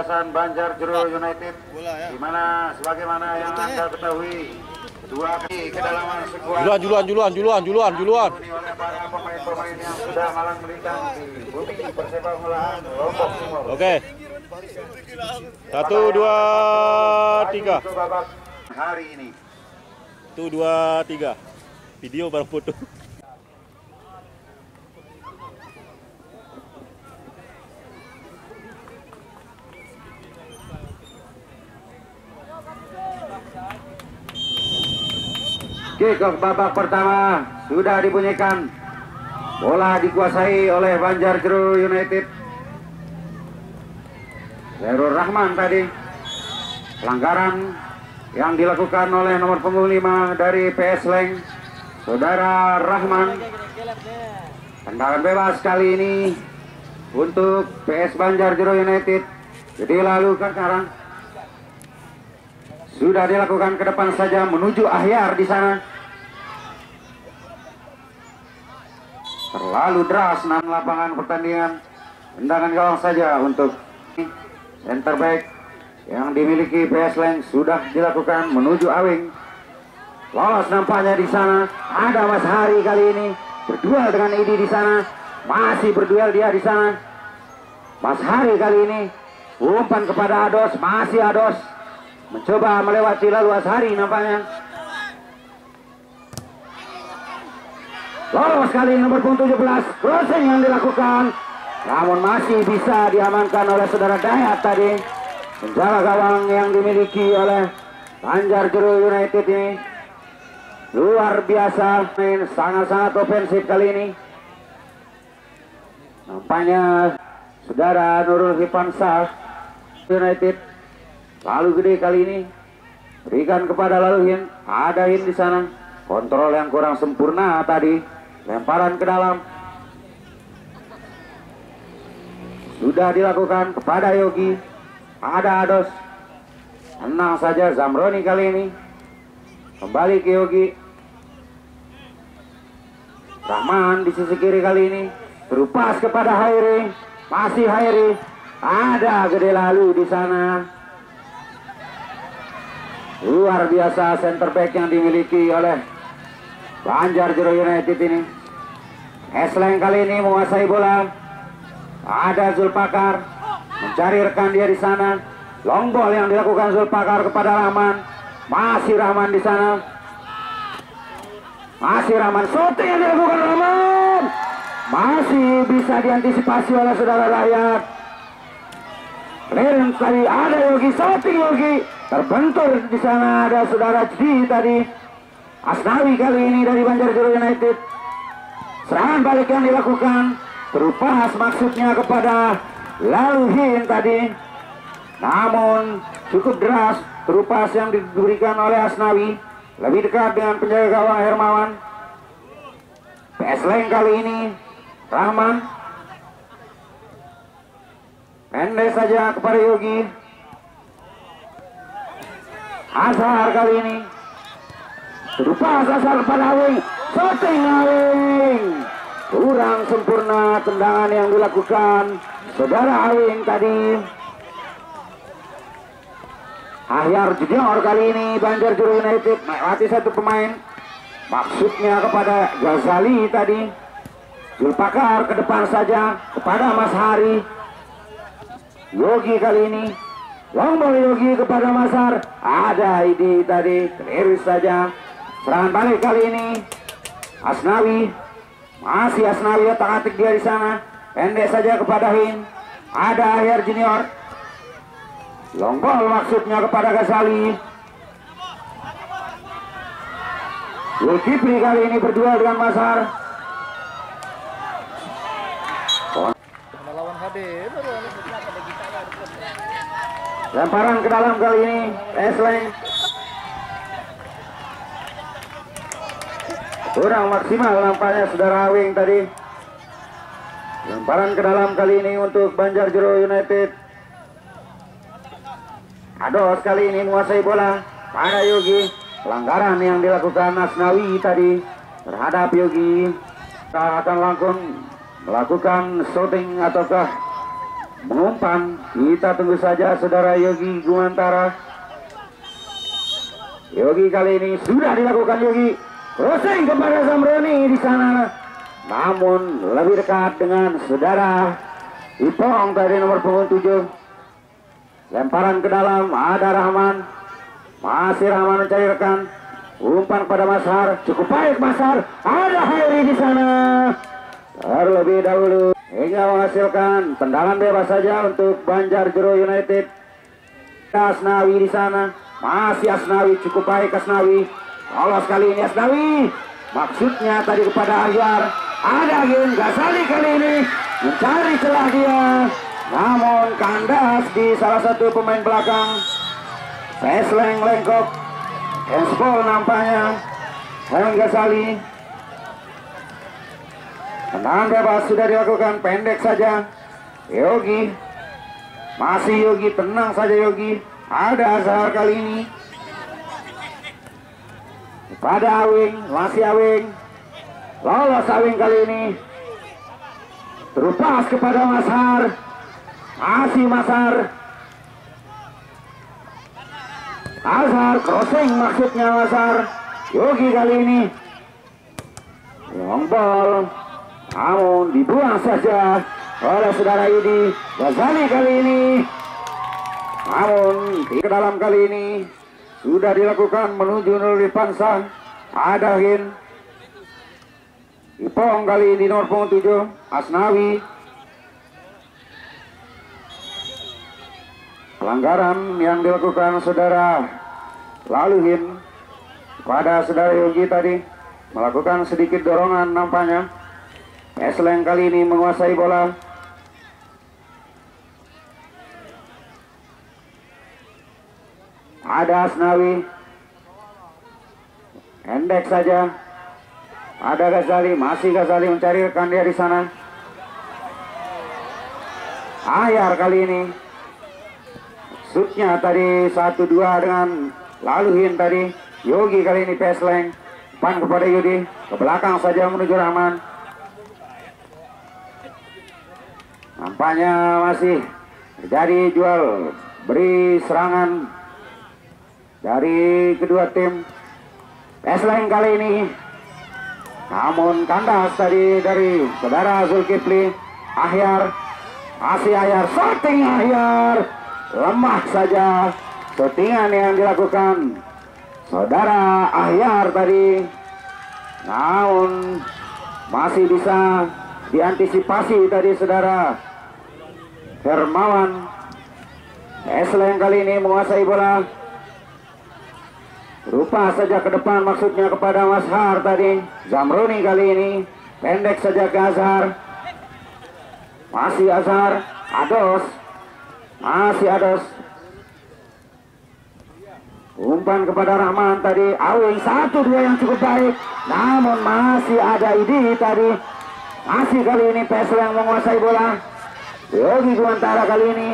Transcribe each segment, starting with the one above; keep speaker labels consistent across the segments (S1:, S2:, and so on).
S1: lintasan Banjarjero United, di mana sebagaimana yang Anda ketahui, kedua kali kedalaman skuad
S2: Juluan.
S1: oleh para pemain-pemain yang sudah malang melintang di bumi persepak bolaan Lombok Timur.
S2: Oke. 1, 2, 3.
S1: Untuk babak hari ini.
S2: 1, 2, 3. Video bareng foto.
S1: Kick-off babak pertama sudah dibunyikan. Bola dikuasai oleh Banjarjero United. Lerul Rahman tadi. Pelanggaran yang dilakukan oleh nomor punggung 5 dari PS Leng, Saudara Rahman. Tendangan bebas kali ini untuk PS Banjarjero United. Jadi lalu kan sekarang sudah dilakukan ke depan saja menuju Ahyar di sana. Terlalu deras lapangan pertandingan. Tendangan gawang saja untuk center back yang dimiliki PS Leng sudah dilakukan menuju Awing. Lolos nampaknya di sana. Ada Mas Hari kali ini berduel dengan Idi di sana. Masih berduel dia di sana. Mas Hari kali ini umpan kepada Ados, masih Ados mencoba melewati lalu Ashari nampaknya. Lolos kali nomor punggung 17, crossing yang dilakukan, namun masih bisa diamankan oleh Saudara Dayat tadi. Penjaga gawang yang dimiliki oleh Banjarjero United ini luar biasa, main sangat-sangat ofensif kali ini. Nampaknya Saudara Nurul Hifansah United lalu gede kali ini berikan kepada lalu Hin, ada Hin di sana. Kontrol yang kurang sempurna tadi, lemparan ke dalam sudah dilakukan kepada Yogi, ada Ados. Tenang saja Zamroni kali ini, kembali ke Yogi. Rahman di sisi kiri kali ini berupas kepada Hairi, masih Hairi, ada gede lalu di sana. Luar biasa center back yang dimiliki oleh Banjarjero United ini. Esleng kali ini menguasai bola. Ada Zulpakar mencari rekan dia di sana. Long ball yang dilakukan Zulpakar kepada Rahman. Masih Rahman di sana. Masih Rahman, shooting yang dilakukan Rahman. Masih bisa diantisipasi oleh Saudara Rakyat. Clearance tadi ada Yogi, shooting Yogi. Terbentur di sana ada Saudara Jdi tadi. Asnawi kali ini dari Banjarjero United. Serangan balik yang dilakukan terupas maksudnya kepada Laluhin tadi. Namun cukup deras terupas yang diberikan oleh Asnawi. Lebih dekat dengan penjaga gawang Hermawan. PS Leng kali ini Rahman. Pendek saja kepada Yogi. Azhar kali ini terupas Azhar pada Awing, shooting Awing, kurang sempurna tendangan yang dilakukan Saudara Awing tadi. Ahyar Junior kali ini Banjarjero United melewati satu pemain, maksudnya kepada Ghazali tadi. Zulpakar ke depan saja kepada Mas Hari. Yogi kali ini long ball Yogi kepada Masar, ada Idi tadi, clear saja. Serangan balik kali ini Asnawi, masih Asnawi otak-atik dia di sana. Pendek saja kepada Hin, ada Ahyar Junior. Long ball maksudnya kepada Ghazali. Zulkifli kali ini berduel dengan Masar. Lemparan ke dalam kali ini Esleng kurang maksimal nampaknya Saudara Awing tadi. Lemparan ke dalam kali ini untuk Banjarjero United. Ados kali ini menguasai bola pada Yogi. Pelanggaran yang dilakukan Asnawi tadi terhadap Yogi. Kita akan langsung melakukan shooting ataukah mengumpan. Kita tunggu saja saudara Yogi Gumantara. Yogi kali ini sudah dilakukan Yogi. Crossing kepada Zamroni di sana. Namun lebih dekat dengan saudara Ipong tadi nomor punggung 7. Lemparan ke dalam, ada Rahman. Masih Rahman mencari rekan. Umpan pada Mashar, cukup baik Mashar. Ada Hairi di sana. Terlebih dahulu hingga menghasilkan tendangan bebas saja untuk Banjarjuru United. Asnawi di sana, masih Asnawi, cukup baik Asnawi. Lolos kali ini Asnawi. Maksudnya tadi kepada Ahyar. Ada Gin Ghazali kali ini mencari celah dia. Namun kandas di salah satu pemain belakang. Pesleng lengkok. Handsball nampaknya. Heng Ghazali. Tendangan bebas sudah dilakukan, pendek saja. Yogi. Masih Yogi, tenang saja Yogi. Ada Azhar kali ini. Pada Awing, masih Awing. Lolos Awing kali ini. Terupas kepada Mashar. Masih Mashar. Azhar crossing maksudnya Mashar. Yogi kali ini. Long ball. Namun dibuang saja oleh saudara Idi. Ghazali kali ini. Namun ke dalam kali ini sudah dilakukan menuju Nurul Pansa. Ada Hin. Ipong kali ini nomor punggung 7. Asnawi. Pelanggaran yang dilakukan saudara Laluhin pada saudara Yogi tadi, melakukan sedikit dorongan nampaknya. Esleng kali ini menguasai bola. Ada Asnawi. Pendek saja. Ada Ghazali, masih Ghazali mencari rekan dia di sana. Ahyar kali ini. Shootnya tadi 1-2 dengan Laluhin tadi. Yogi kali ini pesleng. Pan kepada Yudi. Ke belakang saja menuju Rahman. Nampaknya masih terjadi jual beri serangan dari kedua tim. Pesleng kali ini. Namun kandas tadi dari saudara Zulkifli. Ahyar. Masih Ahyar. Shooting Ahyar. Lemah saja shootingan yang dilakukan saudara Ahyar tadi. Namun masih bisa diantisipasi tadi saudara Hermawan. Esleng kali ini menguasai bola. Rupa saja ke depan maksudnya kepada Mashar tadi. Zamroni kali ini pendek saja ke Azhar. Masih Azhar. Ados. Masih Ados. Umpan kepada Rahman tadi. Awing 1-2 yang cukup baik. Namun masih ada Idi tadi. Masih kali ini Pesleng menguasai bola. Yogi Gumantara kali ini.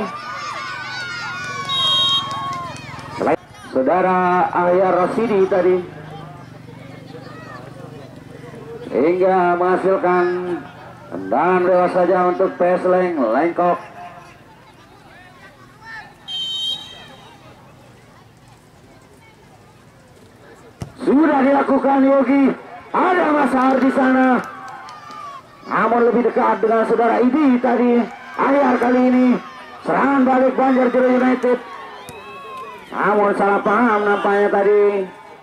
S1: Selain saudara Ahyar Rosidi tadi. Hingga menghasilkan tendangan bebas saja untuk Pesleng lengkok. Sudah dilakukan Yogi. Ada Mashar di sana. Namun lebih dekat dengan saudara Idi tadi. Ahyar kali ini. Serangan balik Banjarjuru United. Namun salah paham nampaknya tadi.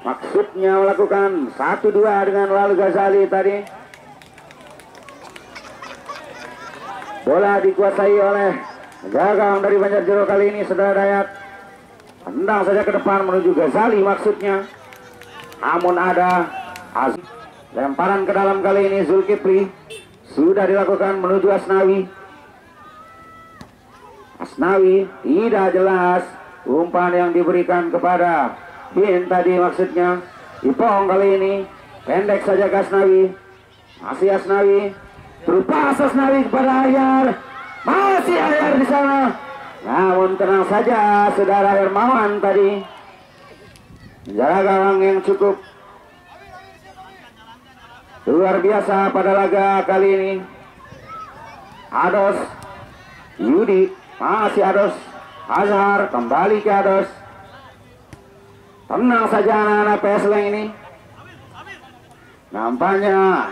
S1: Maksudnya melakukan 1-2 dengan Lalu Ghazali tadi. Bola dikuasai oleh gawang dari Banjarjuru kali ini saudara Dayat. Tendang saja ke depan menuju Ghazali maksudnya. Namun ada Aziz. Lemparan ke dalam kali ini Zulkifli. Sudah dilakukan menuju Asnawi. Asnawi tidak jelas umpan yang diberikan kepada Hin tadi maksudnya. Ipong kali ini pendek saja ke Asnawi. Masih Asnawi. Terupas Asnawi kepada Ahyar. Masih Ahyar di sana. Namun tenang saja saudara Hermawan tadi. Jarak gawang yang cukup luar biasa pada laga kali ini. Ados Yudi masih Ados. Azhar kembali ke Ados. Tenang saja anak-anak Pesleng ini. Nampaknya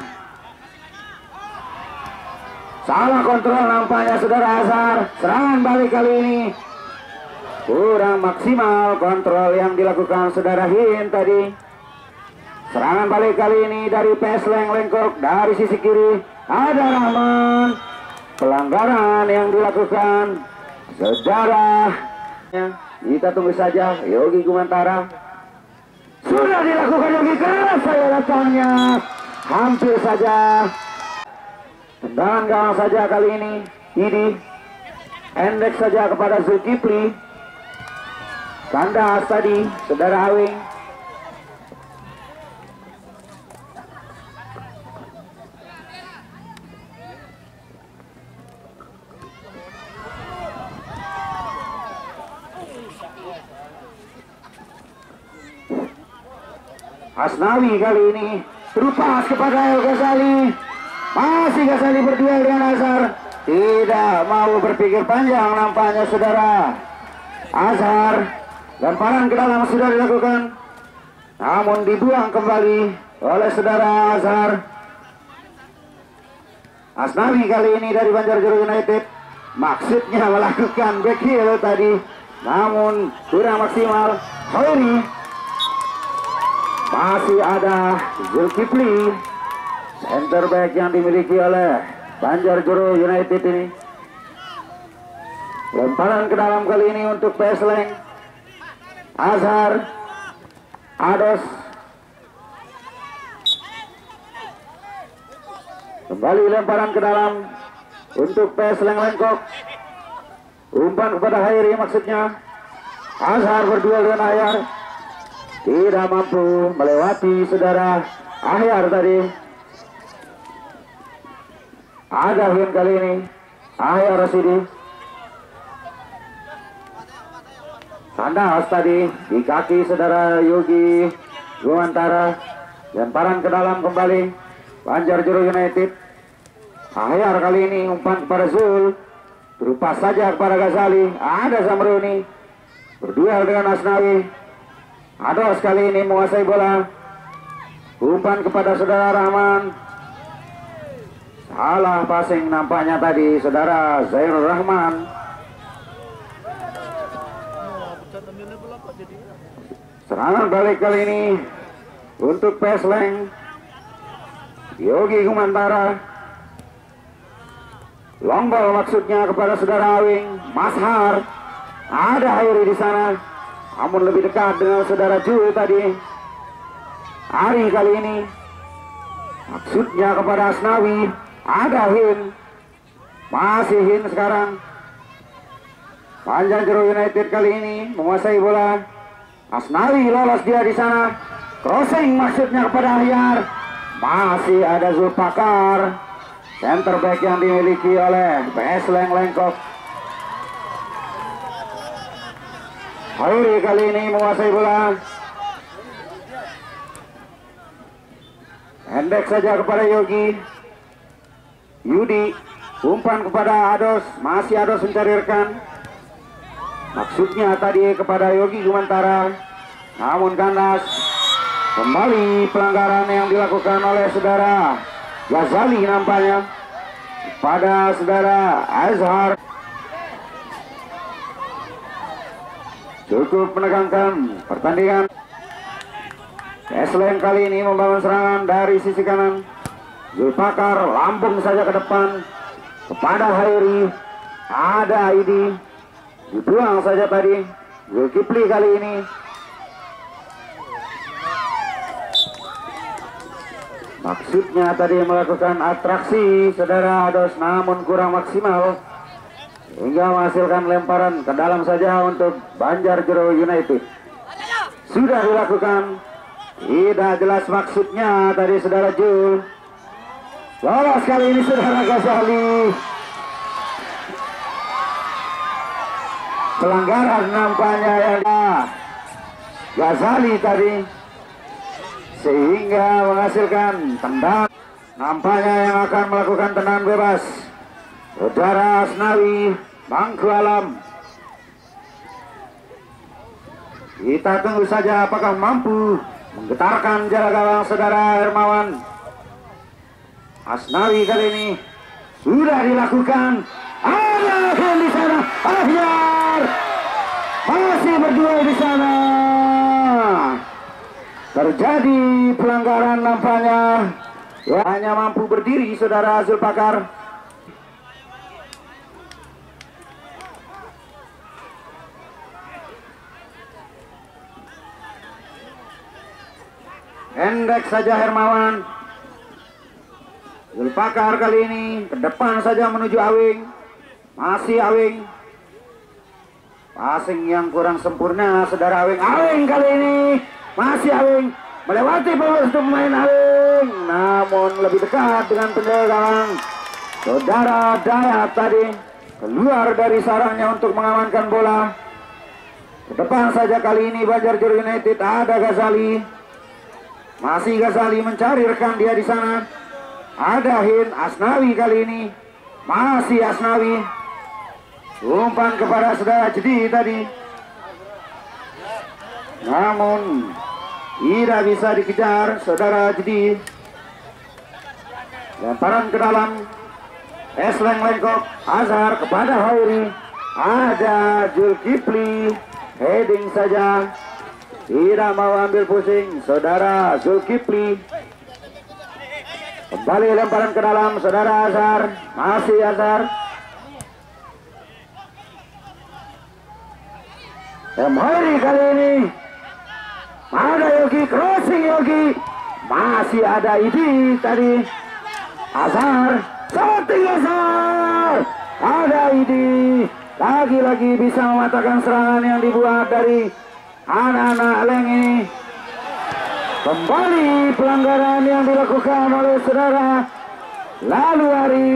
S1: salah kontrol nampaknya saudara Azhar. Serangan balik kali ini kurang maksimal kontrol yang dilakukan saudara Hin tadi. Serangan balik kali ini dari Pesleng Lengkok dari sisi kiri. Ada Rahman. Pelanggaran yang dilakukan saudara. Kita tunggu saja. Yogi Gumantara sudah dilakukan Yogi, keras saya datangnya. Hampir saja. Tendangan gawang saja kali ini. Ini endek saja kepada Zulkifli. Kandas tadi saudara Awing. Asnawi kali ini terupas kepada El Ghazali. Masih Ghazali berduel dengan Azhar. Tidak mau berpikir panjang nampaknya saudara Azhar. Lemparan ke dalam sudah dilakukan, namun dibuang kembali oleh saudara Azhar. Asnawi kali ini dari Banjarjuru United maksudnya melakukan back heel tadi, namun kurang maksimal. Khairi masih ada Zulkifli, center back yang dimiliki oleh Banjarjuru United ini. Lemparan ke dalam kali ini untuk Pesleng. Azhar, Ados, kembali lemparan ke dalam untuk Pesleng Lengkok. Umpan kepada Khairi maksudnya. Azhar berduel dengan Ahyar, tidak mampu melewati saudara Ahyar tadi. Ada Hin kali ini, Ahyar Rasidi. Kandas tadi di kaki saudara Yogi Gumantara. Lemparan ke dalam kembali Banjarjuru United. Ahyar kali ini umpan kepada Zul. Berupa saja kepada Ghazali. Ada Zamruni berduel dengan Asnawi. Ados kali ini menguasai bola. Umpan kepada saudara Rahman. Salah passing nampaknya tadi saudara Zairul Rahman. Serangan balik kali ini untuk Pesleng. Yogi Gumantara. Long ball maksudnya kepada saudara Awing. Mashar. Ada Khairi di sana, namun lebih dekat dengan saudara Jul tadi. Ari kali ini maksudnya kepada Asnawi. Ada Hin. Masih Hin sekarang. Banjarjuru United kali ini menguasai bola. Asnawi lolos dia di sana. Crossing maksudnya kepada Ahyar. Masih ada Zulpakar, center back yang dimiliki oleh Pesleng Lengkok. Khairi kali ini menguasai bola. Hendek saja kepada Yogi. Yudi, umpan kepada Ados. Masih Ados mencari rekan. Maksudnya tadi kepada Yogi Gumantara, namun kandas. Kembali pelanggaran yang dilakukan oleh saudara Ghazali nampaknya pada saudara Azhar. Cukup menegangkan pertandingan. Pesleng kali ini membangun serangan dari sisi kanan. Zulpakar lambung saja ke depan kepada Khairi. Ada Aidi, dibuang saja tadi. Zulkifli kali ini maksudnya tadi melakukan atraksi saudara Ados, namun kurang maksimal hingga menghasilkan lemparan ke dalam saja untuk Banjarjuru United. Sudah dilakukan, tidak jelas maksudnya tadi saudara Jul. Lolos kali ini saudara Ghazali. Pelanggaran nampaknya yang Ghazali tadi, sehingga menghasilkan tendangan. Nampaknya yang akan melakukan tendangan bebas saudara Asnawi. Bangku Alam. Kita tunggu saja apakah mampu menggetarkan jaga gawang saudara Hermawan. Asnawi kali ini sudah dilakukan. Ada yang di sana, Ahyar masih berdua di sana. Terjadi pelanggaran nampaknya. Ya, hanya mampu berdiri saudara Zulpakar. Pendek saja Hermawan. Zulpakar kali ini ke depan saja menuju Awing. Masih Awing. Passing yang kurang sempurna saudara Awing. Awing kali ini masih Awing melewati pemain Awing, namun lebih dekat dengan penjaga gawang saudara Dayat tadi keluar dari sarangnya untuk mengamankan bola. Ke depan saja kali ini Banjarjuru United. Ada Ghazali. Masih Ghazali mencari rekan dia di sana. Ada Hin. Asnawi kali ini masih Asnawi. Umpan kepada saudara Jadi tadi, namun tidak bisa dikejar saudara Jadi. Lemparan ke dalam. Esleng lengkok. Azhar kepada Hairi. Ada Zulkifli. Heading saja. Tidak mau ambil pusing saudara Zulkifli. Kembali lemparan ke dalam saudara Azhar. Masih Azhar. Hairi kali ini ada Yogi, crossing Yogi. Masih ada Idi tadi. Azhar, shooting Azhar. Ada Idi. Lagi-lagi bisa mematahkan serangan yang dibuat dari anak-anak Leng ini. Kembali pelanggaran yang dilakukan oleh saudara Lalu Ari.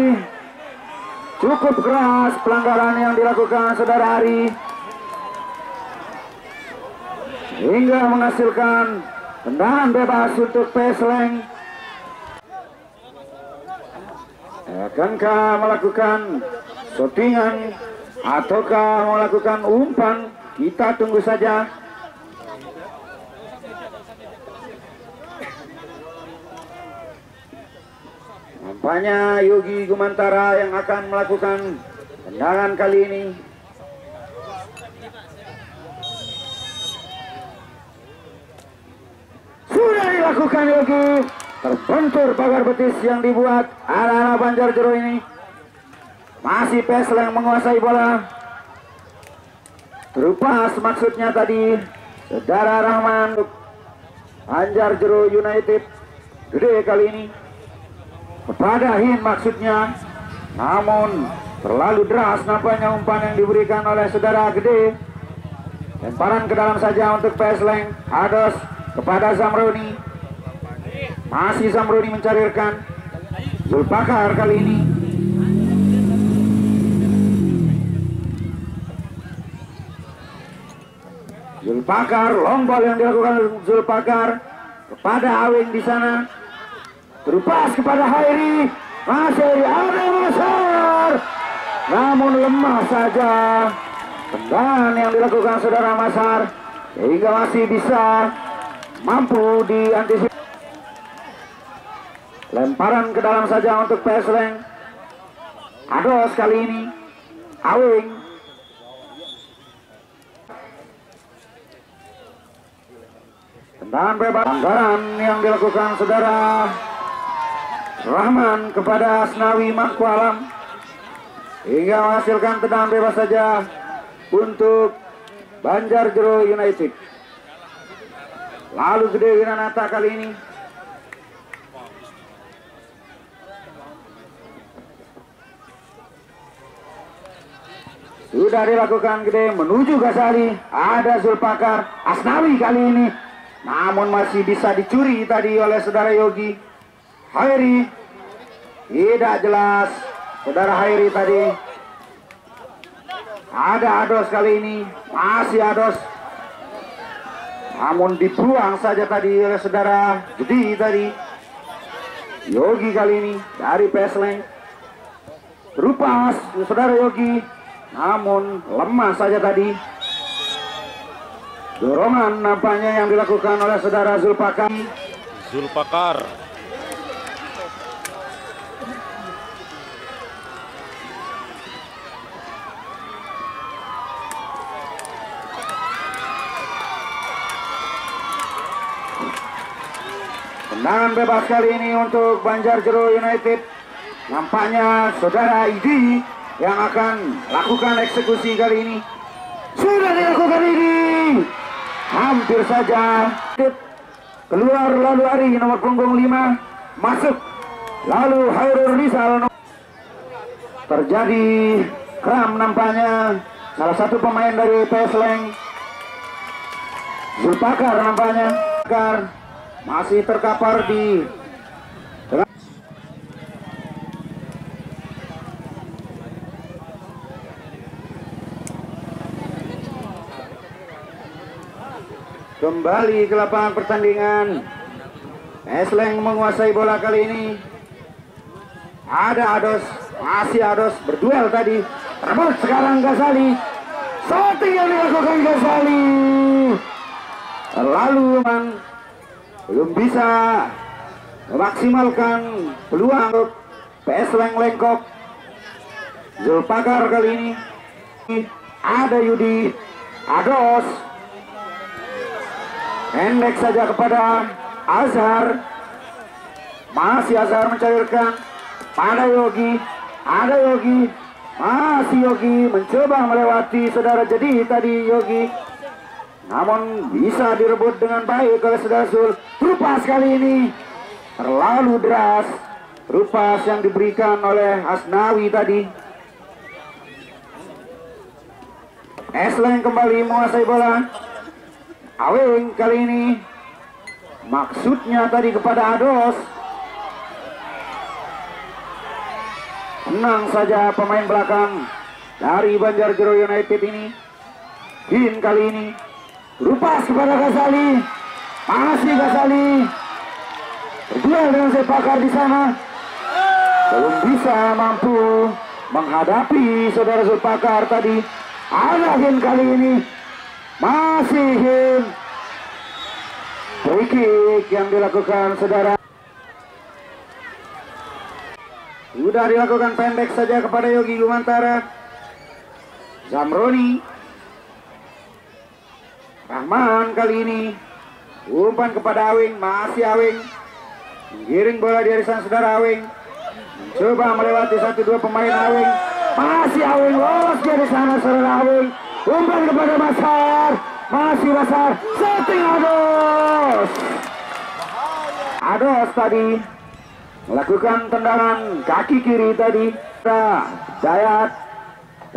S1: Cukup keras pelanggaran yang dilakukan saudara Ari, hingga menghasilkan tendangan bebas untuk Pesleng. Akankah melakukan shootingan ataukah melakukan umpan? Kita tunggu saja. Nampaknya Yogi Gumantara yang akan melakukan tendangan kali ini. Sudah dilakukan Yogi. Terbentur pagar betis yang dibuat anak-anak Banjarjuru ini. Masih Pesleng menguasai bola. Terupas maksudnya tadi saudara Rahman. Banjarjuru United gede kali ini kepada Hin maksudnya, namun terlalu deras nampaknya umpan yang diberikan oleh saudara Gede. Lemparan ke dalam saja untuk Pesleng. Ados kepada Zamroni. Masih Zamroni mencari rekan. Zulpakar kali ini. Zulpakar, long ball yang dilakukan Zulpakar kepada Awing di sana. Terupas kepada Hairi. Masih ada Masar, namun lemah saja tendangan yang dilakukan saudara Masar, sehingga masih bisa mampu diantisipasi. Lemparan ke dalam saja untuk Pesleng. Ados kali ini Awing. Tendangan bebas. Pelanggaran yang dilakukan saudara Rahman kepada Asnawi Mangkualam, hingga menghasilkan tendangan bebas saja untuk Banjarjuru United. Lalu Gede Winanata kali ini. Sudah dilakukan Gede menuju Ghazali. Ada Zulpakar. Asnawi kali ini, namun masih bisa dicuri tadi oleh saudara Yogi. Hairi tidak jelas saudara Hairi tadi. Ada Ados kali ini, masih Ados, namun dibuang saja tadi oleh saudara Jadi tadi. Yogi kali ini dari Pesleng. Terupas saudara Yogi, namun lemah saja tadi. Dorongan nampaknya yang dilakukan oleh saudara Zulpakar. Tendangan bebas kali ini untuk Banjarjero United. Nampaknya saudara Idi yang akan lakukan eksekusi kali ini. Sudah dilakukan ini. Hampir saja keluar, lalu Ari nomor punggung 5 masuk, lalu Hairul Rizal. Terjadi kram nampaknya salah satu pemain dari PS Leng. Zulpakar nampaknya masih terkapar di tengah. Kembali ke lapangan pertandingan. Esleng menguasai bola kali ini. Ada Ados, masih Ados berduel tadi. Rebut sekarang Ghazali. Shooting yang dilakukan Ghazali. Lalu belum bisa memaksimalkan peluang untuk PS Leng Lengkok. Zulpakar kali ini. Ada Yudi, Ados. Pendek saja kepada Azhar. Masih Azhar mencairkan pada Yogi. Ada Yogi. Masih Yogi mencoba melewati saudara Jadi tadi Yogi. Namun bisa direbut dengan baik oleh saudara Zul. Rupas kali ini terlalu deras. Rupas yang diberikan oleh Asnawi tadi. Esleng kembali menguasai bola. Aweng kali ini maksudnya tadi kepada Ados. Tenang saja pemain belakang dari Banjarjero United ini. Hin kali ini Rupas kepada Ghazali. Masih Ghazali berduel dengan Zulpakar di sana. Belum bisa mampu menghadapi saudara Zulpakar tadi. Ada Hin kali ini. Masih Hin. Free kick yang dilakukan saudara. Sudah dilakukan pendek saja kepada Yogi Lumantara. Zamroni. Rahman kali ini umpan kepada Awing. Masih Awing menggiring bola di arisan saudara Awing. Mencoba melewati 1-2 pemain Awing. Masih Awing lolos dari sana saudara Awing. Umpan kepada Basar. Masih Basar. Setting Ados. Ados tadi melakukan tendangan kaki kiri tadi. Dayat.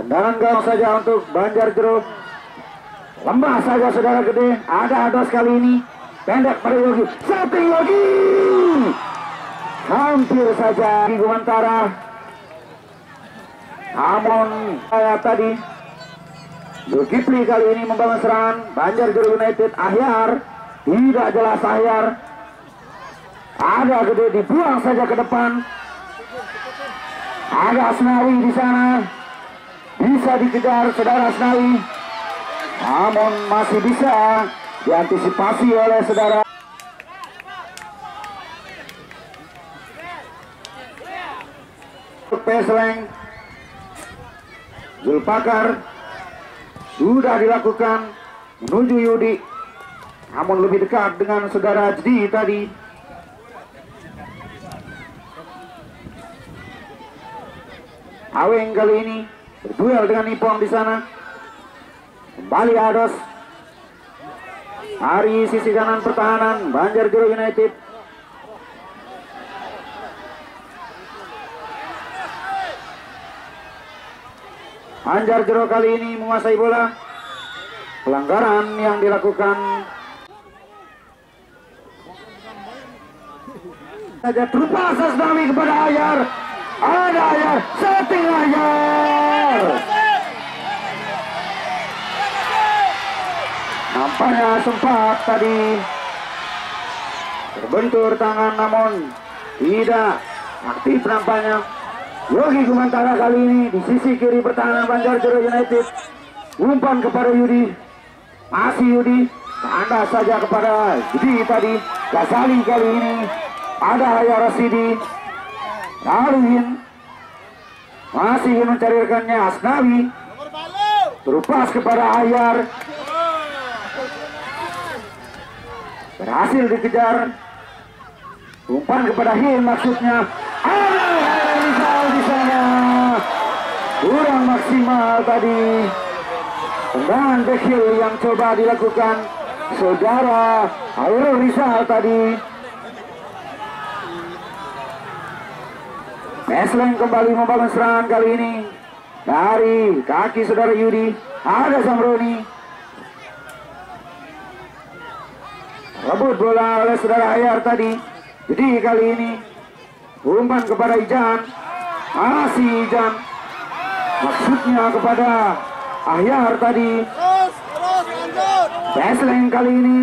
S1: Tendangan gawang saja untuk Banjarjero. Lemah saja saudara Gede. Ada Ados kali ini. Pendek pada Yogi. Setting Yogi. Hampir saja di Gumantara. Namun Dayat tadi. Zulkifli kali ini membangun serangan. Banjarjero United. Ahyar. Tidak jelas Ahyar. Ada Gede dibuang saja ke depan. Ada Asnawi di sana. Bisa dikejar saudara Asnawi. Namun masih bisa diantisipasi oleh saudara. Pesleng. Zulpakar sudah dilakukan menuju Yudi. Namun lebih dekat dengan saudara Jadi tadi. Aweng kali ini berduel dengan Ipong di sana. Kembali Ados. Dari sisi kanan pertahanan Banjarjero United. Banjarjero kali ini menguasai bola. Pelanggaran yang dilakukan saja terupas Asnawi kepada Ahyar. Ada Ahyar, setting Ahyar. Nampaknya sempat tadi terbentur tangan namun tidak aktif nampaknya. Yogi Gumantara kali ini di sisi kiri pertahanan Banjarjuru United. Umpan kepada Yudi. Masih Yudi. Tanda saja kepada Yudi tadi. Ghazali kali ini. Ada Hayar Rasidi. Laluin. Masih ingin mencari rekannya Asnawi. Terupas kepada Hayar. Berhasil dikejar. Umpan kepada Hin maksudnya. Rizal di sana kurang maksimal tadi. Tendangan bekil yang coba dilakukan saudara Hairul Rizal tadi. Pesleng kembali membangun serangan kali ini dari kaki saudara Yudi. Ada Samroni. Rebut bola oleh saudara Hayar tadi. Jadi kali ini umpan kepada Ijan. Masih Ijan. Maksudnya kepada Ahyar tadi. Pesleng kali ini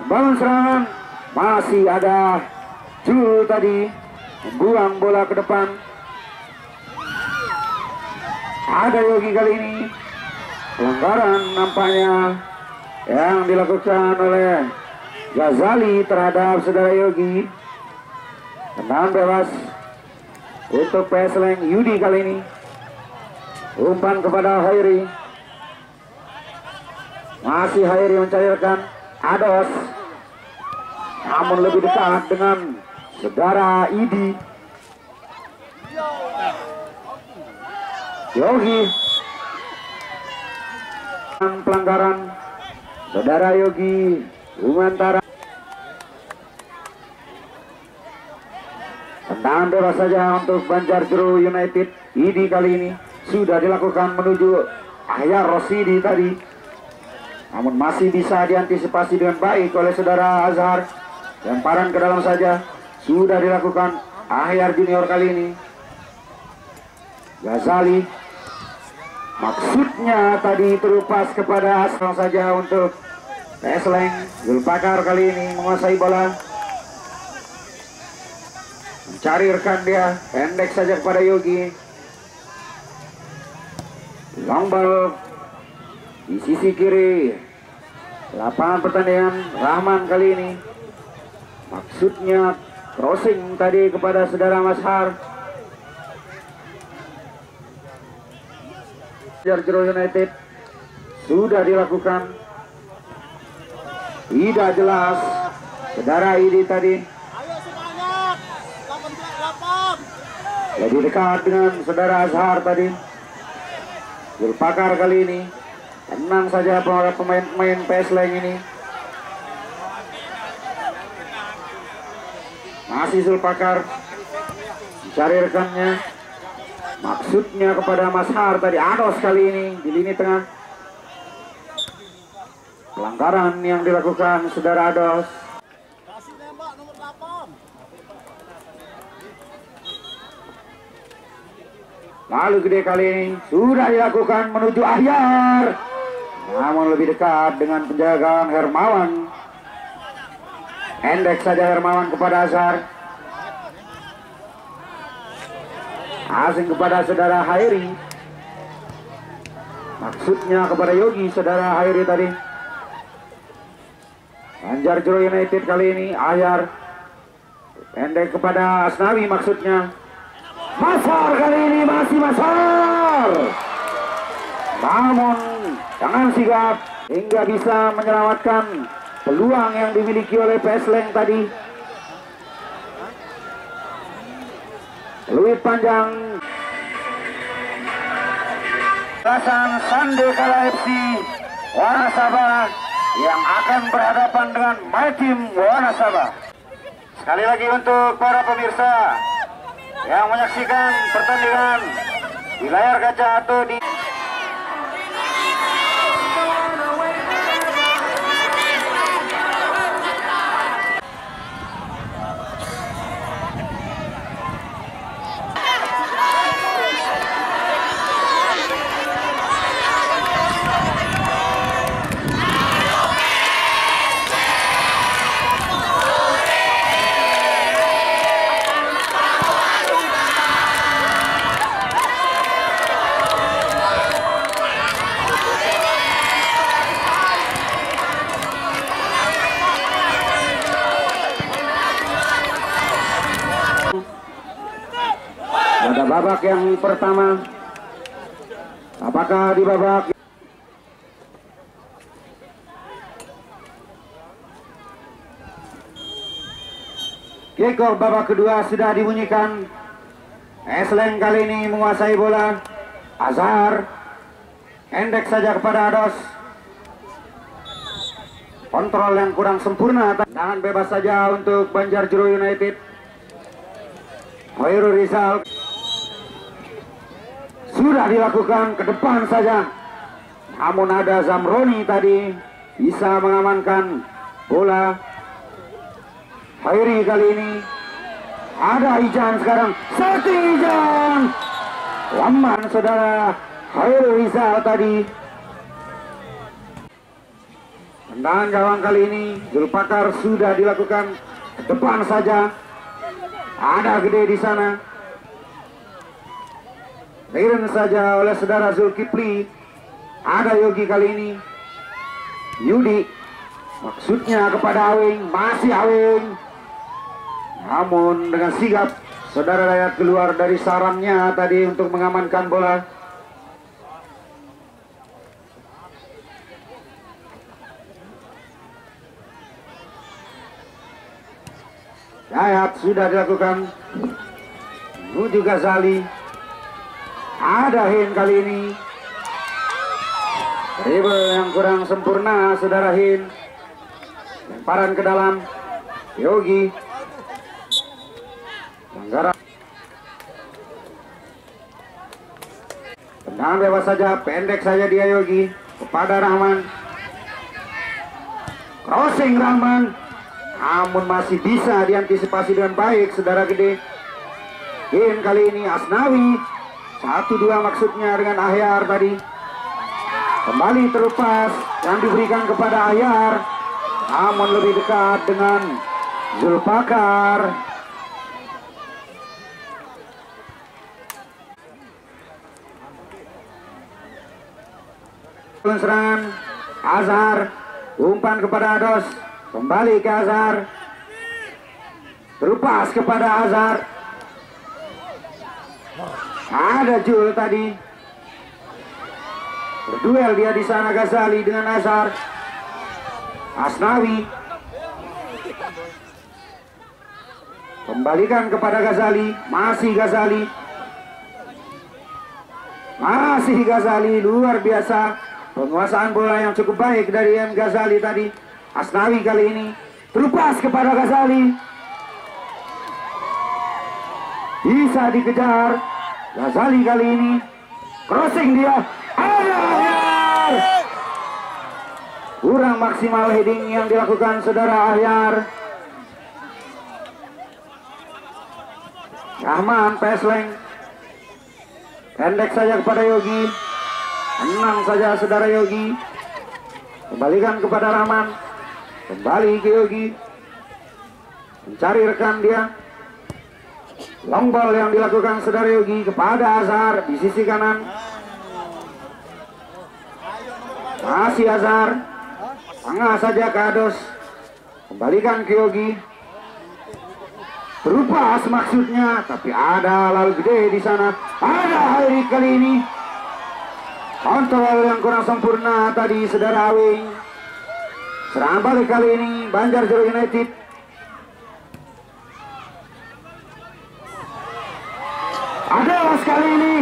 S1: membangun serangan. Masih ada Jul tadi membuang bola ke depan. Ada Yogi kali ini. Pelanggaran nampaknya yang dilakukan oleh Ghazali terhadap saudara Yogi. Tendangan bebas untuk Pesleng Yudi kali ini. Umpan kepada Hairi. Masih Hairi mencairkan. Ados. Namun lebih dekat dengan saudara Idi. Yogi. Pelanggaran saudara Yogi Gumantara. Tendangan bebas saja untuk Banjarjuru United. Idi kali ini sudah dilakukan menuju Ahyar Rosidi tadi. Namun masih bisa diantisipasi dengan baik oleh saudara Azhar. Lemparan ke dalam saja sudah dilakukan Ahyar Junior kali ini. Ghazali. Maksudnya tadi terupas kepada asal saja untuk Pesleng. Zulpakar kali ini menguasai bola. Mencari rekan dia. Pendek saja kepada Yogi. Long ball di sisi kiri lapangan pertandingan. Rahman kali ini maksudnya crossing tadi kepada saudara Mashar. Banjarjuru United sudah dilakukan. Tidak jelas saudara Idi tadi. Lebih dekat dengan saudara Azhar tadi. Zulpakar kali ini tenang saja pemain-pemain Pesleng ini. Masih Zulpakar mencari rekannya. Maksudnya kepada Mashar tadi. Ados kali ini di lini tengah. Pelanggaran yang dilakukan saudara Ados. Lalu gede kali ini sudah dilakukan menuju Ahyar. Namun lebih dekat dengan penjagaan Hermawan. Endek saja Hermawan kepada Azhar. Asing kepada saudara Hairi. Maksudnya kepada Yogi saudara Hairi tadi. Banjarjuru United kali ini Ahyar. Pendek kepada Asnawi maksudnya. Mashar kali ini masih Mashar. Namun jangan sigap hingga bisa menyelamatkan peluang yang dimiliki oleh Pesleng tadi. Peluit panjang. Belasan Sandekala FC Wanasaba yang akan berhadapan dengan My Team Wanasaba. Sekali lagi untuk para pemirsa yang menyaksikan pertandingan di layar kaca atau di babak yang pertama. Apakah di babak kick-off babak kedua sudah dibunyikan. Esleng kali ini menguasai bola. Azhar endek saja kepada Ados. Kontrol yang kurang sempurna. Tangan bebas saja untuk Banjarjuru United. Khairul Rizal sudah dilakukan ke depan saja. Namun ada Zamroni tadi bisa mengamankan bola. Khairi kali ini ada Ijan sekarang. Setting Ijan. Laman saudara Khairul Rizal tadi. Tendangan gawang kali ini Zulpakar sudah dilakukan ke depan saja. Ada Gede di sana. Clearance saja oleh saudara Zulkifli. Ada Yogi kali ini. Yudi maksudnya kepada Awing, masih Awing. Namun dengan sigap saudara Dayat keluar dari sarangnya tadi untuk mengamankan bola. Dayat sudah dilakukan. Menuju Ghazali. Ada Hin kali ini. Dribble yang kurang sempurna saudara Hin. Lemparan ke dalam. Yogi. Pelanggaran. Tendangan bebas saja, pendek saja dia Yogi kepada Rahman. Crossing Rahman. Namun masih bisa diantisipasi dengan baik saudara Gede. Hin kali ini Asnawi 1-2 maksudnya dengan Ahyar tadi. Kembali terlepas yang diberikan kepada Ahyar. Namun lebih dekat dengan Zulpakar. Serangan Azhar. Umpan kepada Ados. Kembali ke Azhar. Terlepas kepada Azhar. Ada Jul tadi. Berduel dia di sana Ghazali dengan Azhar. Asnawi. Kembalikan kepada Ghazali. Masih Ghazali. Masih Ghazali. Luar biasa. Penguasaan bola yang cukup baik dari M. Ghazali tadi. Asnawi kali ini terlepas kepada Ghazali. Bisa dikejar. Ghazali kali ini crossing dia. Ada Ahyar. Kurang maksimal heading yang dilakukan saudara Ahyar. Rahman Pesleng. Pendek saja kepada Yogi. Tenang saja saudara Yogi. Kembalikan kepada Rahman. Kembali ke Yogi. Mencari rekan dia. Long ball yang dilakukan saudara Yogi kepada Azhar di sisi kanan. Masih Azhar. Tengah saja ke Ados. Kembalikan ke Yogi. Terlepas maksudnya, tapi ada lalu Gede di sana. Ada Hairi kali ini. Kontrol yang kurang sempurna tadi saudara Awing. Serangan balik kali ini Banjarjuru United. Ados kali ini.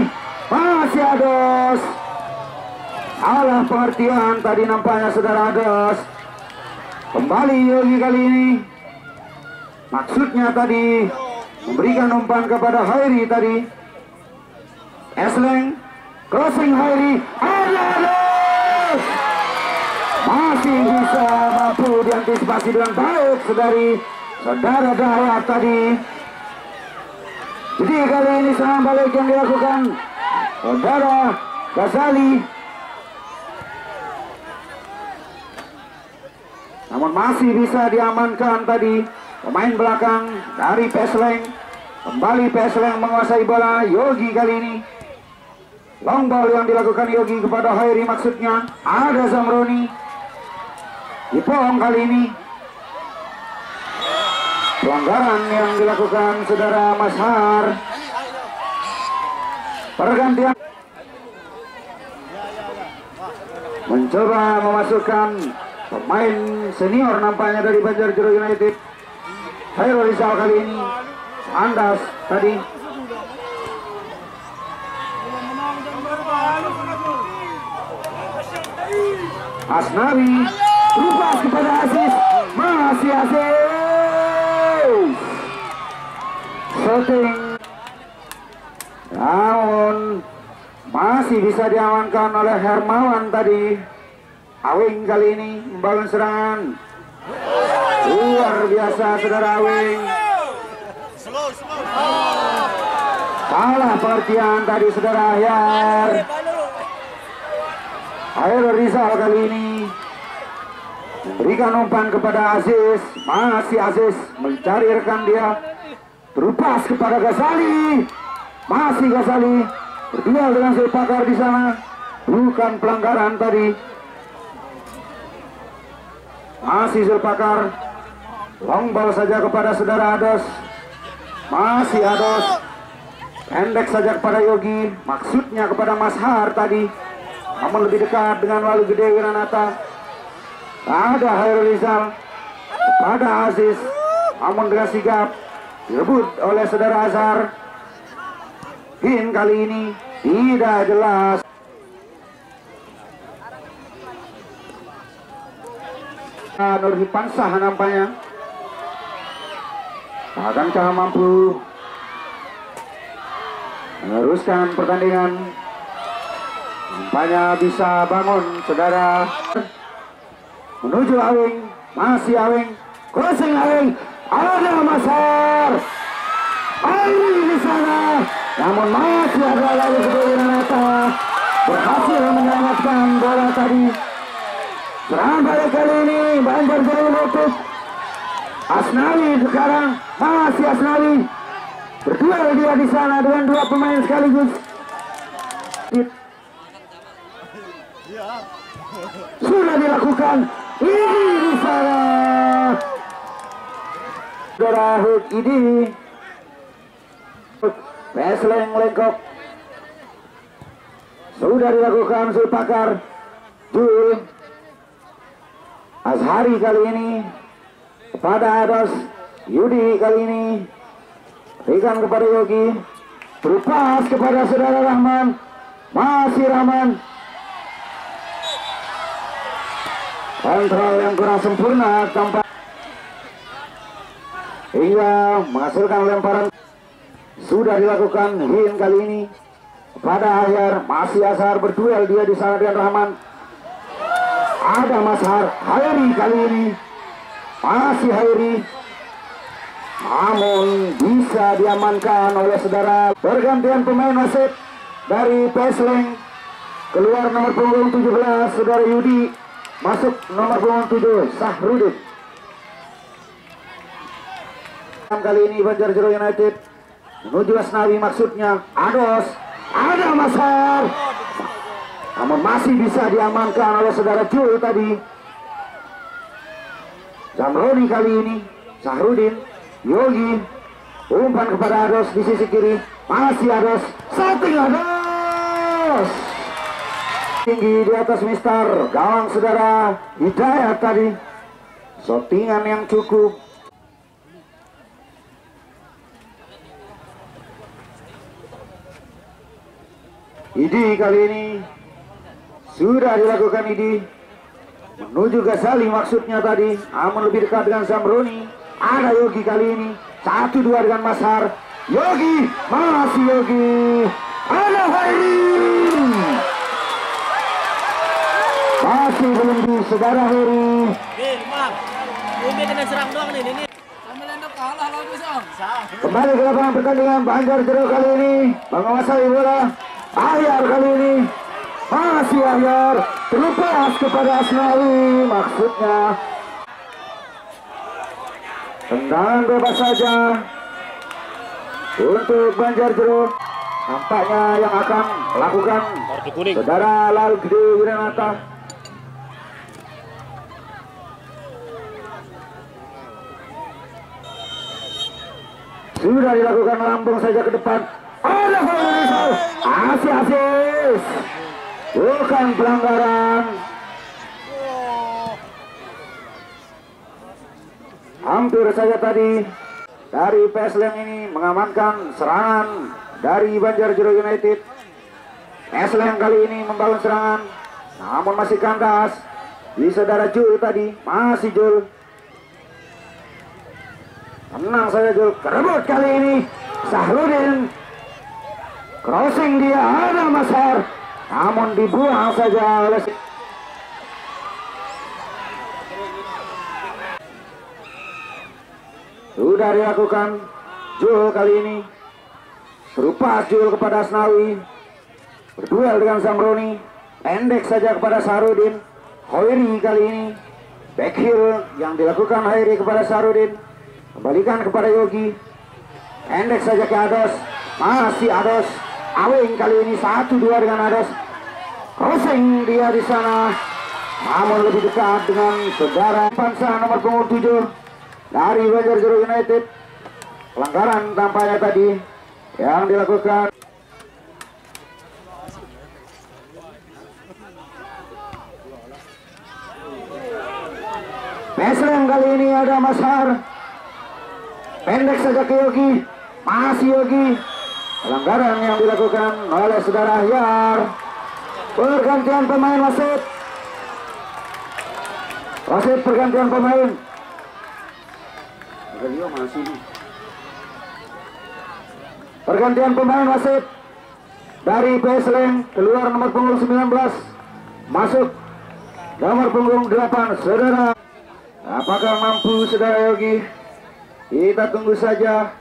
S1: Masih Ados. Salah pengertian tadi nampaknya saudara Ados. Kembali Yogi kali ini. Maksudnya tadi memberikan umpan kepada Hairi tadi. Esleng. Crossing Hairi. Ada Ados. Masih bisa mampu diantisipasi dengan baik dari saudara Dayat tadi. Jadi kali ini serangan balik yang dilakukan saudara Ghazali. Namun masih bisa diamankan tadi pemain belakang dari Pesleng. Kembali Pesleng menguasai bola. Yogi kali ini. Long ball yang dilakukan Yogi kepada Hairi maksudnya. Ada Zamroni. Ipong kali ini. Pelanggaran yang dilakukan saudara Mashar. Pergantian mencoba memasukkan pemain senior nampaknya dari Banjarjuru United. Hairul Rizal kali ini Andas tadi. Asnawi lepas kepada Aziz, masih Aziz shooting, namun masih bisa diamankan oleh Hermawan tadi. Awing kali ini membangun serangan luar biasa, saudara Awing. Salah pengertian tadi, saudara Ahyar. Hairul Rizal kali ini memberikan umpan kepada Aziz, masih Aziz mencari rekan dia, terupas kepada Ghazali, masih Ghazali berduel dengan Zulpakar di sana, bukan pelanggaran tadi. Masih Zulpakar, long ball saja kepada saudara Ados, masih Ados, pendek saja kepada Yogi, maksudnya kepada Mas Har tadi, namun lebih dekat dengan Walu Gede Wiranata. Ada Hairul Rizal kepada Aziz, namun dengan sigap direbut oleh saudara Azhar. Pin kali ini tidak jelas. Nurhi Pansah nampaknya akankah mampu meneruskan pertandingan. Nampaknya bisa bangun, saudara. Menuju Awing, masih Awing, crossing Awing, ada Masar, Awing di sana, namun masih ada Walu Gede Wiranata berhasil menyelamatkan bola tadi. Serangan balik kali ini Banjarjuru United. Asnawi sekarang, masih Asnawi berduel dia di sana dengan dua pemain sekaligus. Sudah dilakukan, ini di sana. Saudara Hud ini Pesleng lengkok sudah dilakukan. Zulpakar, Jul Azhari kali ini kepada Ados, Yudi kali ini berikan kepada Yogi, berpas kepada saudara Rahman, masih Rahman. Kontrol yang kurang sempurna tampak hingga menghasilkan lemparan. Sudah dilakukan Hin kali ini kepada Ahyar, masih Azhar berduel dia di sana dengan Rahman. Ada Mas Har, Hairi kali ini, masih Hairi, namun bisa diamankan oleh saudara. Pergantian pemain wasit dari Pesleng, keluar nomor punggung 17 saudara Yudi, masuk nomor punggung 7 Sahrudin. Kali ini Banjarjuru United menuju Asnawi, maksudnya Ados, ada Mas Har, namun masih bisa diamankan oleh saudara Jul tadi. Zamroni kali ini, Sahrudin, Yogi, umpan kepada Ados di sisi kiri, masih Ados, setting Ados tinggi di atas Mister gawang saudara Hidayat tadi. Shottingan yang cukup. Idi kali ini sudah dilakukan, Idi menuju Ghazali maksudnya tadi, namun lebih dekat dengan Zamroni. Ada Yogi kali ini, 1-2 dengan Mas Har, Yogi, masih Yogi, ada Heri, masih belum di saudara Heri.
S3: Ini kena serang doang nih ini.
S1: Kembali ke lapangan pertandingan Banjarjuru kali ini menguasai bola. Ahyar kali ini, masih Ahyar, terlepas kepada Asnawi, maksudnya tendangan bebas saja untuk Banjarjuru. Nampaknya yang akan melakukan saudara Walu Gede Wiranata. Sudah dilakukan, lambung saja ke depan. Ada Hairul Rizal, asis. Bukan pelanggaran. Hampir saja tadi dari PSLM ini mengamankan serangan dari Banjarjuru United. PSLM kali ini membangun serangan, namun masih kandas di saudara Jul tadi. Masih Jul, tenang saja Jul. Kerebut kali ini Sahrudin, crossing dia ada Masar, namun dibuang saja oleh sudah dilakukan. Jul kali ini berupa Jul kepada Asnawi, berduel dengan Zamroni, pendek saja kepada Sahrudin. Hoiri kali ini back heel yang dilakukan Hoiri kepada Sahrudin, kembalikan kepada Yogi, pendek saja ke Ados, masih Ados. Awing kali ini 1-2 dengan Ados, crossing dia di sana, namun lebih dekat dengan saudara Pansa nomor punggung 7 dari Banjarjuru United. Pelanggaran tampaknya tadi yang dilakukan. PSLM kali ini ada Masar, pendek saja ke Yogi, masih Yogi. Pelanggaran yang dilakukan oleh saudara Ahyar. Pergantian pemain wasit. Wasit pergantian pemain. Pergantian pemain wasit dari PSLM, keluar nomor punggung 19, masuk nomor punggung 8 saudara. Apakah mampu saudara Yogi? Kita tunggu saja.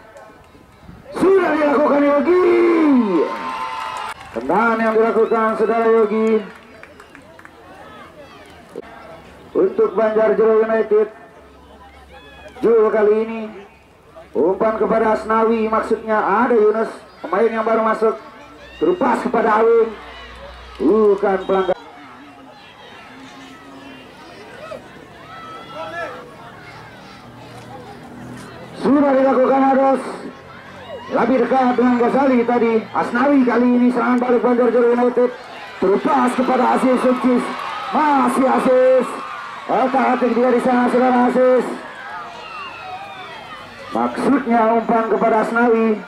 S1: Sudah dilakukan Yogi. Tendangan yang dilakukan saudara Yogi untuk Banjarjuru United. Jul kali ini umpan kepada Asnawi, maksudnya ada Yunus, pemain yang baru masuk, terupas kepada Awing, bukan pelanggaran. Sudah dilakukan Ados, lebih dekat dengan Ghazali tadi. Asnawi kali ini serangan balik Banjarjuru United, terupas kepada Asis Sukses, masih Asis, otak-atik dia di sana saudara Asis. Maksudnya umpan kepada Asnawi,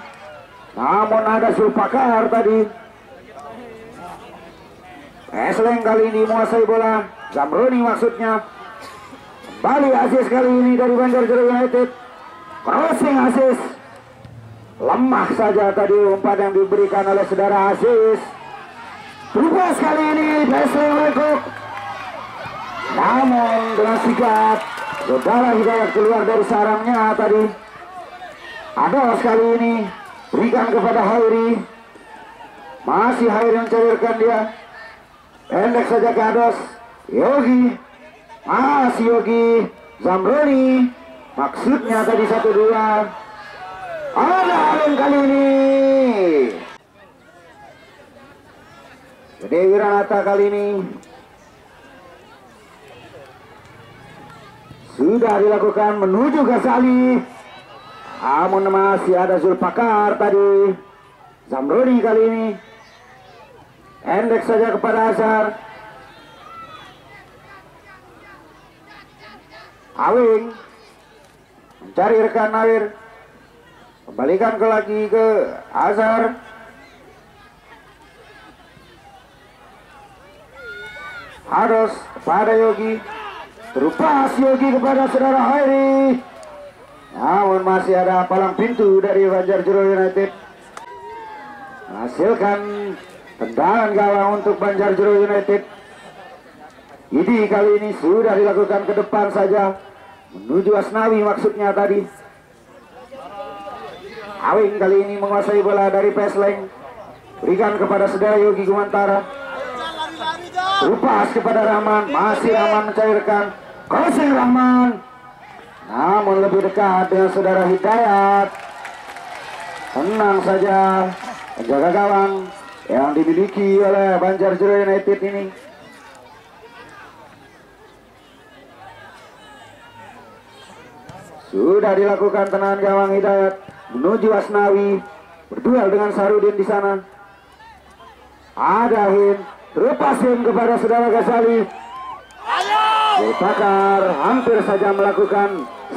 S1: namun ada Zulpakar tadi. PSLM kali ini menguasai bola, Zamroni maksudnya. Kembali Asis kali ini dari Banjarjuru United, crossing Asis. Lemah saja tadi umpan yang diberikan oleh saudara Asis. Terubah kali ini PSLM lekuk, namun dengan sigap saudara Hidayat keluar dari sarangnya tadi. Ados kali ini berikan kepada Hairi, masih Hairi yang cairkan dia, pendek saja ke Ados. Yogi, masih Yogi. Zamroni, maksudnya tadi 1-2. Ada Alun kali ini. Gede Wiranata kali ini sudah dilakukan menuju Ghazali, namun masih ada Zulpakar tadi. Zamroni kali ini pendek saja kepada Azhar. Awing mencari rekan Nawir, kembalikan lagi ke Azhar. Ados kepada Yogi, terupas Yogi kepada saudara Hairi, namun masih ada palang pintu dari Banjarjuru United. Menghasilkan tendangan gawang untuk Banjarjuru United. Ini kali ini sudah dilakukan ke depan saja, menuju Asnawi maksudnya tadi. Awing kali ini menguasai bola dari PSLM, berikan kepada saudara Yogi Gumantara, terupas kepada Rahman, masih Rahman mencairkan, crossing Rahman, namun lebih dekat dengan saudara Hidayat. Tenang saja penjaga gawang yang dimiliki oleh Banjarjuru United ini. Sudah dilakukan tendangan gawang Hidayat menuju Asnawi, berduel dengan Sarudin di sana. Ada Hin, terlepas Hin kepada saudara Ghazali. Zulpakar hampir saja melakukan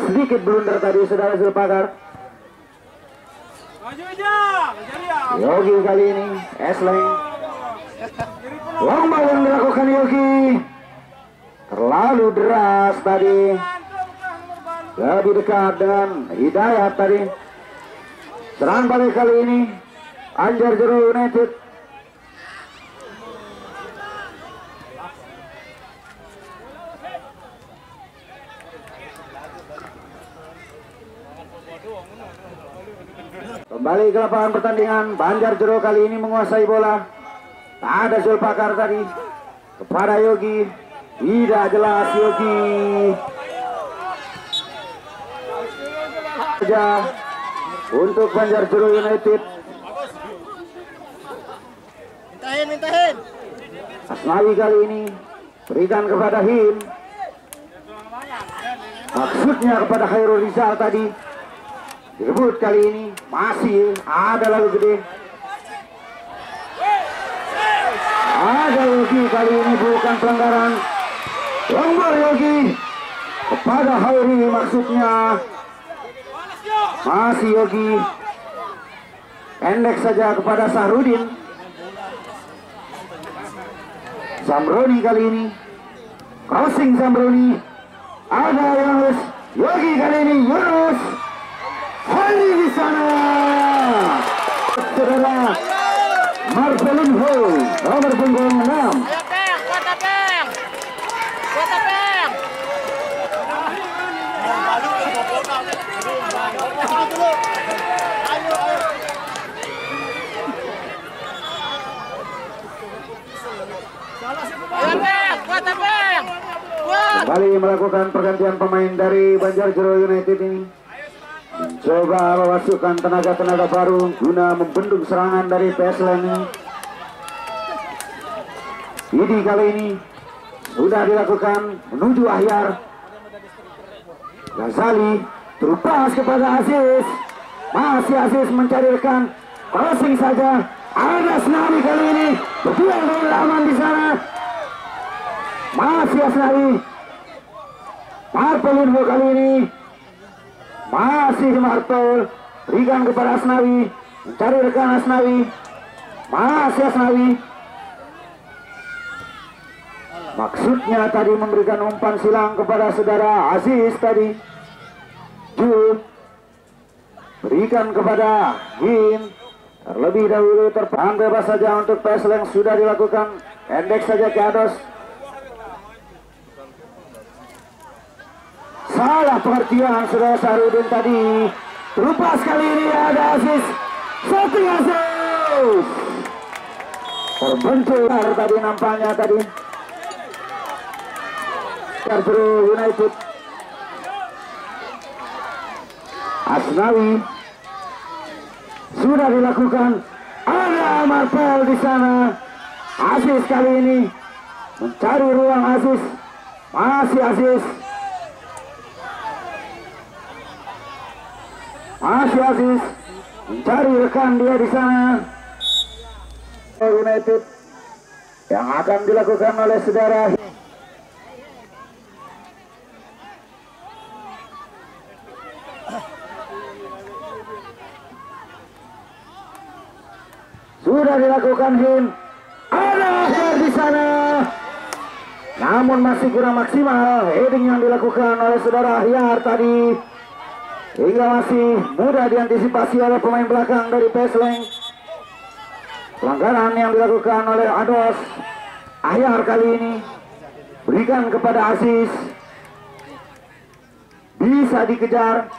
S1: sedikit blunder tadi saudara Zulpakar. Yogi kali ini Esleng. Lomba yang dilakukan Yogi terlalu deras tadi. Lebih dekat dengan Hidayat tadi. Serangan balik kali ini Banjarjuru United. Kembali ke lapangan pertandingan. Banjarjuru kali ini menguasai bola. Tak ada Zulpakar tadi kepada Yogi. Tidak jelas Yogi. Saja untuk Banjarjuru United.
S3: Mintahin.
S1: Asnawi kali ini berikan kepada Hin. Maksudnya kepada Khairul Rizal tadi. Direbut kali ini masih ada lalu gede. Ada Yogi kali ini bukan pelanggaran. Lombar Yogi kepada Hairi maksudnya. Masih Yogi. Pendek saja kepada Sahrudin. Zamroni kali ini. Crossing Zamroni. Ada Yunus. Yogi kali ini Yunus. Hari di sana. Saudara Marcelin Ho, nomor punggung 6.
S3: Ayo Peng, kuat Peng.
S1: Kembali melakukan pergantian pemain dari Banjarjuru United ini. Coba memasukkan tenaga-tenaga baru guna membendung serangan dari PSLN ini. Ini kali ini sudah dilakukan menuju Ahyar. Ghazali terlepas kepada Aziz. Masih Aziz mencari rekan. Crossing saja. Ada Asnawi kali ini berjuang dengan lawan di sana. Masih Asnawi. Marpel Info kali ini masih Marpel berikan kepada Asnawi, mencari rekan Asnawi. Masih Asnawi. Maksudnya tadi memberikan umpan silang kepada saudara Aziz tadi. Jul berikan kepada Hin. Terlebih dahulu terpang bebas saja untuk PSLN sudah dilakukan. Pendek saja ke Ados. Salah pengertian saudara Sarudin tadi. Terlepas kali ini ada Aziz. Shooting Aziz. Terbentur tadi nampaknya tadi. Banjarjuru United. Asnawi sudah dilakukan. Ada Marpel di sana. Aziz kali ini mencari ruang Aziz. Masih Aziz. Masih Aziz mencari rekan dia di sana. United yang akan dilakukan oleh saudara. Sudah dilakukan Hin. Ada Ahyar di sana. Namun masih kurang maksimal heading yang dilakukan oleh saudara Ahyar tadi. Hingga masih mudah diantisipasi oleh pemain belakang dari PSLN. Pelanggaran yang dilakukan oleh Ados. Ahyar kali ini berikan kepada Aziz. Bisa dikejar.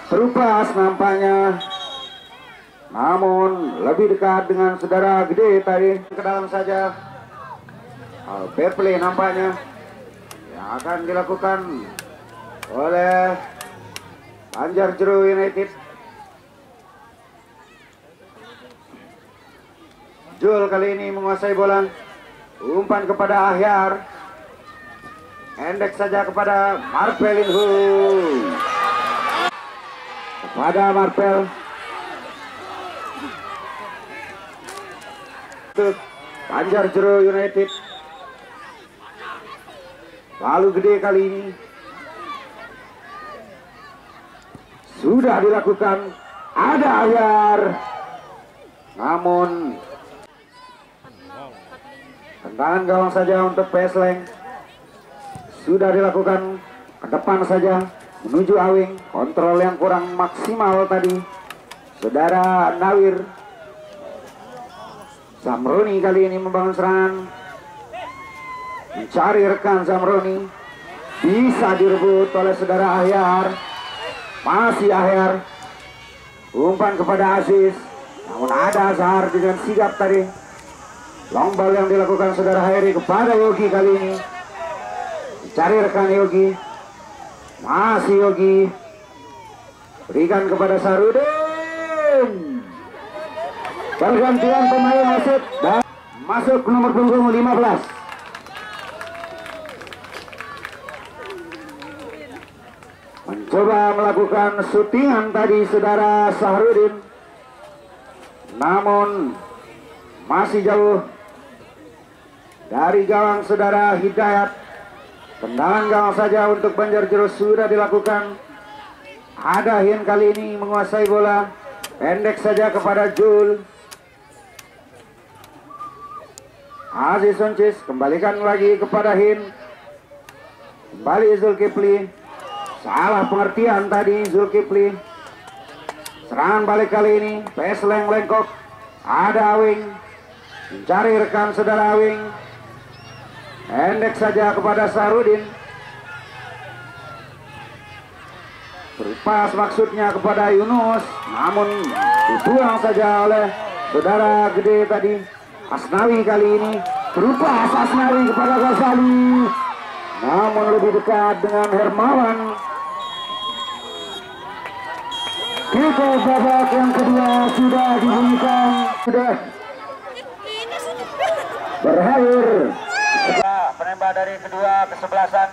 S1: Terupas nampaknya. Namun lebih dekat dengan saudara gede tadi ke dalam saja. Fair play nampaknya yang akan dilakukan oleh Banjarjuru United. Jul kali ini menguasai bola. Umpan kepada Ahyar. Pendek saja kepada Marpelinho. Kepada Marpel. Banjarjero United. Lalu gede kali ini. Sudah dilakukan. Ada Ahyar. Namun tendangan gawang saja untuk PS Leng. Sudah dilakukan ke depan saja menuju Awing. Kontrol yang kurang maksimal tadi saudara Nawir. Zamroni kali ini membangun serangan, mencari rekan Zamroni. Bisa direbut oleh saudara Ahyar. Masih Ahyar. Umpan kepada Aziz. Namun ada Zahar dengan sigap tadi. Long ball yang dilakukan saudara Heri kepada Yogi kali ini. Cari rekan Yogi. Masih Yogi. Berikan kepada Sarudin. Pergantian pemain masuk dan masuk nomor punggung 15. Mencoba melakukan syutingan tadi saudara Sahrudin. Namun masih jauh dari gawang saudara Hidayat. Tendangan gawang saja untuk Banjarjero sudah dilakukan. Ada Hin kali ini menguasai bola. Pendek saja kepada Jul. Aziz Soncis kembalikan lagi kepada Hin. Kembali Zulkifli. Salah pengertian tadi Zulkifli. Serangan balik kali ini PS Leng lengkok. Ada Awing. Mencari rekan saudara Awing. Pendek saja kepada Sarudin. Berpas maksudnya kepada Yunus. Namun dibuang saja oleh saudara gede tadi. Asnawi kali ini. Berpas Asnawi kepada Ghazali. Namun lebih dekat dengan Hermawan. Kita babak yang kedua sudah dibunyikan. Sudah berakhir. Penembak dari kedua kesebelasan